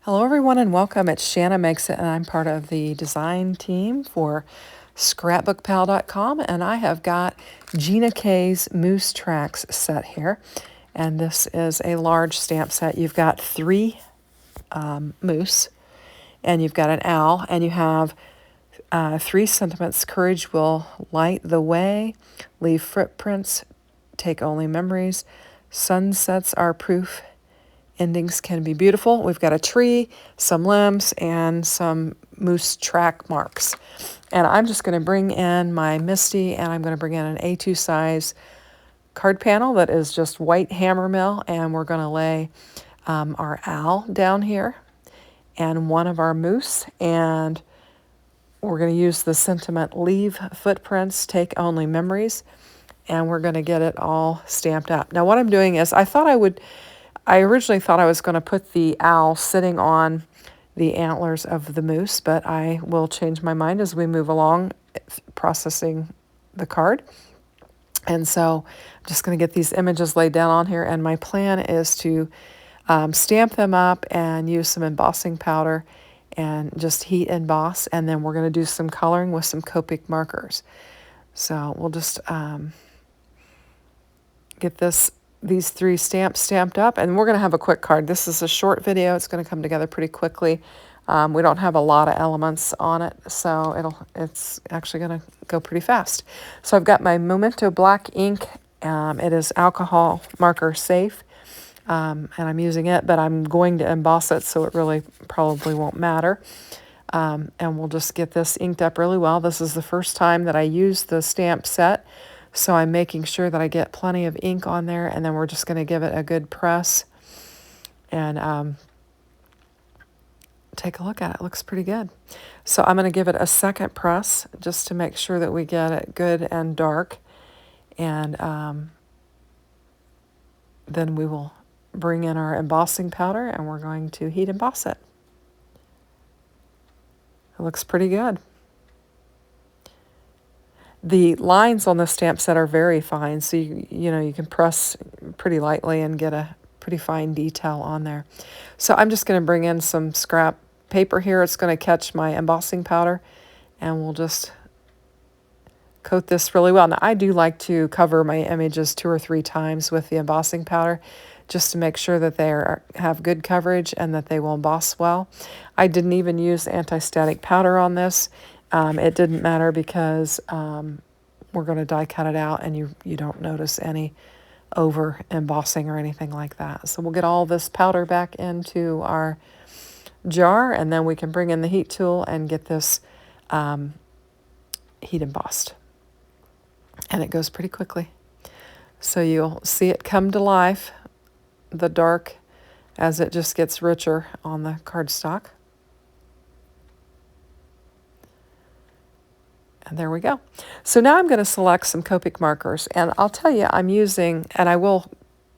Hello everyone and welcome. It's Shanna Makes It and I'm part of the design team for ScrapbookPal.com and I have got Gina K's Moose Tracks set here. And this is a large stamp set. You've got three moose and you've got an owl and you have 3 sentiments. Courage will light the way, leave footprints, take only memories. Sunsets are proof. Endings can be beautiful. We've got a tree, some limbs, and some moose track marks. And I'm just going to bring in my Misty, and I'm going to bring in an A2 size card panel that is just white hammer mill, and we're going to lay our owl down here and one of our moose, and we're going to use the sentiment, leave footprints, take only memories, and we're going to get it all stamped up. Now what I'm doing is I originally thought I was going to put the owl sitting on the antlers of the moose, but I will change my mind as we move along processing the card. And so I'm just going to get these images laid down on here, and my plan is to stamp them up and use some embossing powder and just heat emboss, and then we're going to do some coloring with some Copic markers. So we'll just get these 3 stamps stamped up, and we're going to have a quick card. This is a short video. It's going to come together pretty quickly. We don't have a lot of elements on it, so it's actually going to go pretty fast. So I've got my Memento black ink. It is alcohol marker safe, and I'm using it, but I'm going to emboss it, so it really probably won't matter. And we'll just get this inked up really well. This is the first time that I use the stamp set, so I'm making sure that I get plenty of ink on there, and then we're just going to give it a good press and take a look at it. It looks pretty good. So I'm going to give it a second press just to make sure that we get it good and dark, and then we will bring in our embossing powder and we're going to heat emboss it. It looks pretty good. The lines on the stamp set are very fine, so you can press pretty lightly and get a pretty fine detail on there. So I'm just going to bring in some scrap paper here. It's going to catch my embossing powder, and we'll just coat this really well. Now I do like to cover my images 2 or 3 times with the embossing powder just to make sure that they have good coverage and that they will emboss well. I didn't even use anti-static powder on this. It didn't matter because we're going to die cut it out, and you don't notice any over embossing or anything like that. So we'll get all this powder back into our jar, and then we can bring in the heat tool and get this heat embossed. And it goes pretty quickly. So you'll see it come to life, the dark, as it just gets richer on the cardstock. And there we go. So now I'm going to select some Copic markers, and I'll tell you I'm using, and I will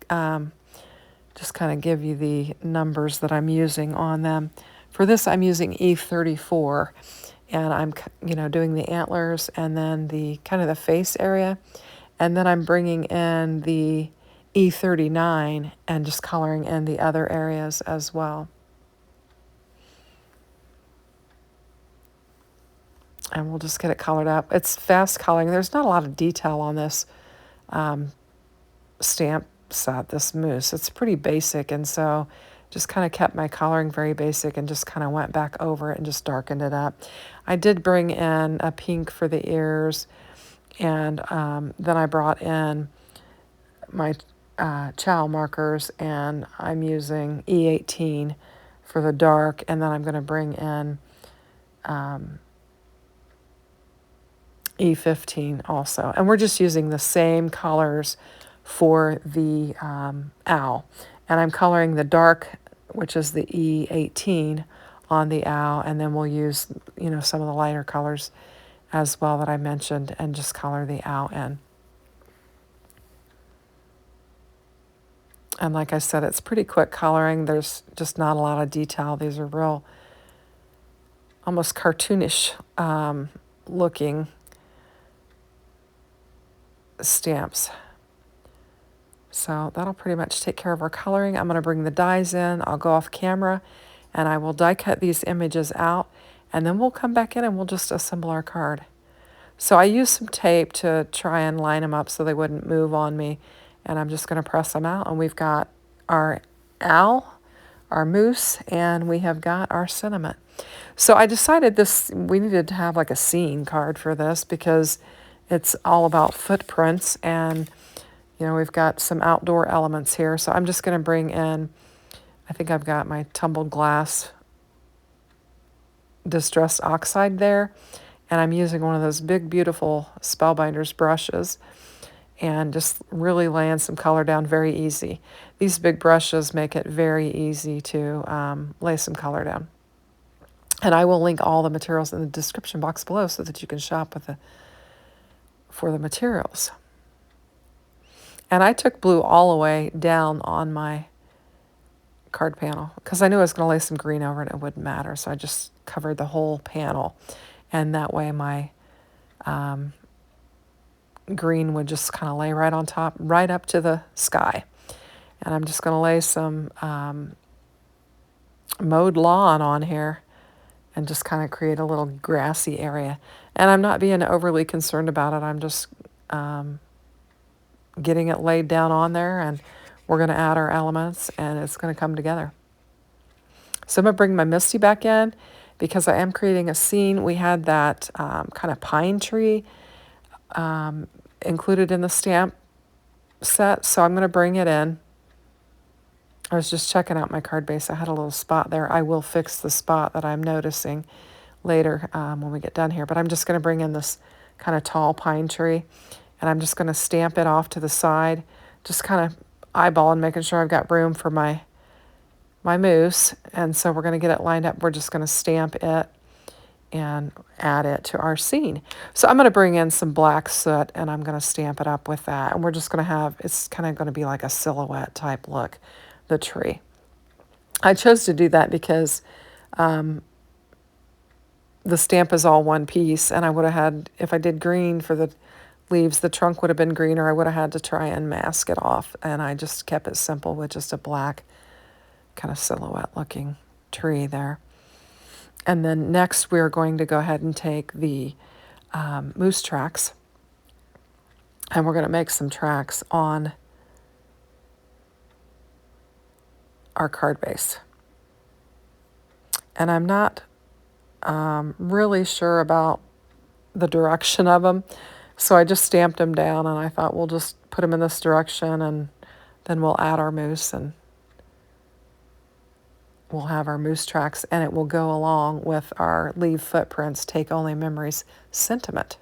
just kind of give you the numbers that I'm using on them. For this I'm using E34, and I'm doing the antlers and then the kind of the face area, and then I'm bringing in the E39 and just coloring in the other areas as well. And we'll just get it colored up. It's fast coloring. There's not a lot of detail on this stamp set, this moose. It's pretty basic, and so just kind of kept my coloring very basic and just kind of went back over it and just darkened it up. I did bring in a pink for the ears, and then I brought in my chow markers, and I'm using E18 for the dark, and then I'm going to bring in E15 also. And we're just using the same colors for the owl. And I'm coloring the dark, which is the E18, on the owl, and then we'll use some of the lighter colors as well that I mentioned and just color the owl in. And like I said, it's pretty quick coloring. There's just not a lot of detail. These are real, almost cartoonish looking stamps. So that'll pretty much take care of our coloring. I'm going to bring the dies in. I'll go off camera And I will die cut these images out, and then we'll come back in and we'll just assemble our card. So I used some tape to try and line them up so they wouldn't move on me. And I'm just going to press them out. And we've got our owl, our moose, and we have got our sentiment. So I decided we needed to have like a scene card for this because it's all about footprints, and we've got some outdoor elements here. So I'm just going to bring in, I think I've got my tumbled glass distressed oxide there, and I'm using one of those big beautiful Spellbinders brushes and just really laying some color down very easy. These big brushes make it very easy to lay some color down. And I will link all the materials in the description box below so that you can shop for the materials. And I took blue all the way down on my card panel because I knew I was going to lay some green over it and it wouldn't matter. So I just covered the whole panel. And that way my green would just kind of lay right on top, right up to the sky. And I'm just going to lay some mowed lawn on here and just kind of create a little grassy area. And I'm not being overly concerned about it. I'm just getting it laid down on there, and we're going to add our elements, and it's going to come together. So I'm going to bring my Misty back in because I am creating a scene. We had that kind of pine tree included in the stamp set, so I'm going to bring it in. I was just checking out my card base. I had a little spot there. I will fix the spot that I'm noticing later when we get done here. But I'm just going to bring in this kind of tall pine tree, and I'm just going to stamp it off to the side, just kind of eyeballing, making sure I've got room for my moose. And so we're going to get it lined up. We're just going to stamp it and add it to our scene. So I'm going to bring in some black soot, and I'm going to stamp it up with that. And we're just going to have, it's kind of going to be like a silhouette type look, the tree. I chose to do that because the stamp is all one piece, and I would have had, if I did green for the leaves, the trunk would have been greener. I would have had to try and mask it off, and I just kept it simple with just a black kind of silhouette looking tree there. And then next we're going to go ahead and take the moose tracks, and we're going to make some tracks on our card base. And I'm not really sure about the direction of them, so I just stamped them down, and I thought we'll just put them in this direction, and then we'll add our moose, and we'll have our moose tracks, and it will go along with our leave footprints, take only memories sentiment.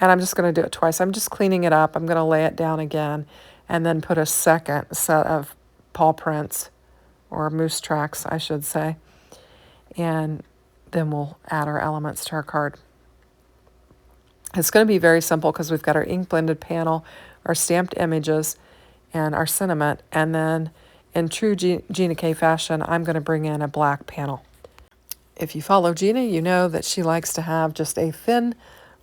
And I'm just going to do it twice. I'm just cleaning it up. I'm going to lay it down again and then put a second set of paw prints, or moose tracks, I should say. And then we'll add our elements to our card. It's going to be very simple because we've got our ink blended panel, our stamped images, and our sentiment. And then in true Gina K fashion, I'm going to bring in a black panel. If you follow Gina, you know that she likes to have just a thin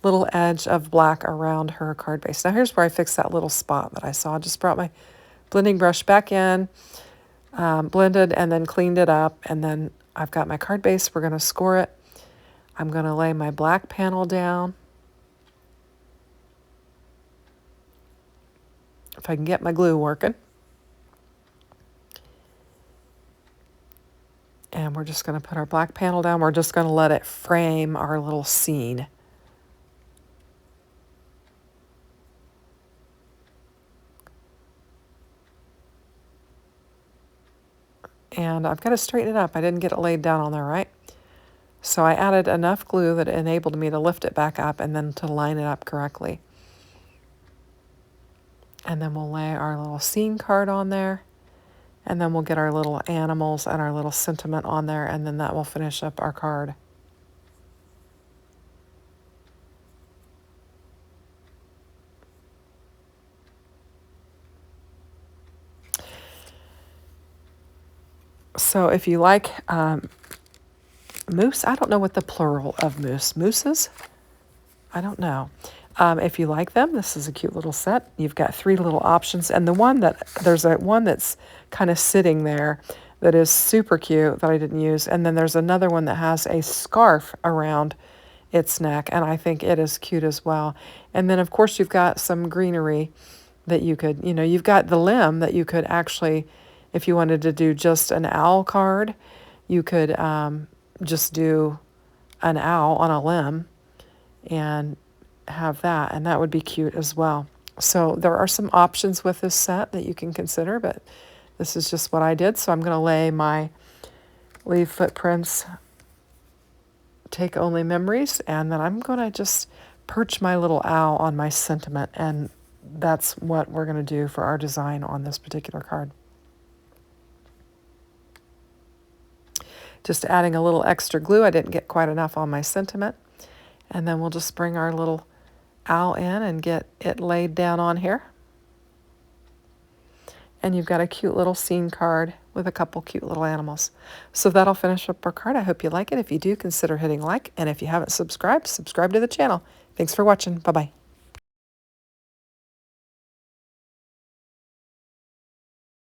little edge of black around her card base. Now here's where I fixed that little spot that I saw. I just brought my blending brush back in, blended, and then cleaned it up. And then I've got my card base. We're going to score it. I'm going to lay my black panel down. If I can get my glue working. And we're just going to put our black panel down. We're just going to let it frame our little scene. And I've got to straighten it up. I didn't get it laid down on there right. So I added enough glue that it enabled me to lift it back up and then to line it up correctly. And then we'll lay our little scene card on there. And then we'll get our little animals and our little sentiment on there, and then that will finish up our card. So if you like moose, I don't know what the plural of mooses? I don't know. If you like them, this is a cute little set. You've got 3 little options, and there's one that's kind of sitting there that is super cute that I didn't use. And then there's another one that has a scarf around its neck, and I think it is cute as well. And then, of course, you've got some greenery that you could, you've got the limb that you could actually, if you wanted to do just an owl card, you could just do an owl on a limb and have that, and that would be cute as well. So there are some options with this set that you can consider, but this is just what I did. So I'm going to lay my Leave Footprints, Take Only Memories, and then I'm going to just perch my little owl on my sentiment, and that's what we're going to do for our design on this particular card. Just adding a little extra glue. I didn't get quite enough on my sentiment. And then we'll just bring our little owl in and get it laid down on here. And you've got a cute little scene card with a couple cute little animals. So that'll finish up our card. I hope you like it. If you do, consider hitting like. And if you haven't subscribed, subscribe to the channel. Thanks for watching. Bye-bye.